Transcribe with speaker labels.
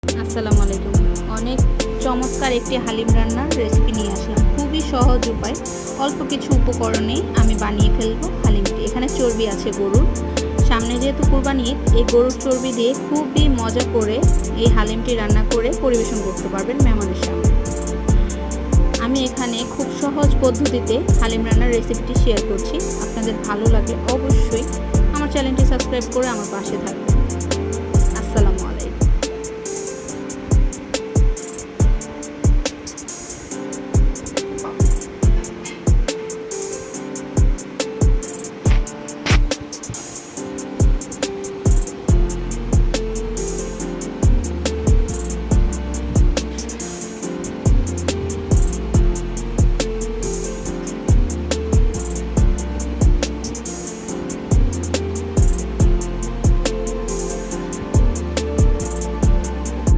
Speaker 1: আসসালামু আলাইকুম। অনেক চমৎকার একটি হালিম রান্নার রেসিপি নিয়ে আসলাম। খুবই সহজ উপায়, অল্প কিছু উপকরণেই আমি বানিয়ে ফেলবো হালিমটি। এখানে চর্বি আছে গরুর, সামনে যেহেতু কুরবানি ঈদ, এই গরুর চর্বি দিয়ে খুবই মজা করে এই হালিমটি রান্না করে পরিবেশন করতে পারবেন মেহমানের সামনে। আমি এখানে খুব সহজ পদ্ধতিতে হালিম রান্নার রেসিপিটি শেয়ার করছি। আপনাদের ভালো লাগলে অবশ্যই আমার চ্যানেলটি সাবস্ক্রাইব করে আমার পাশে থাকবেন।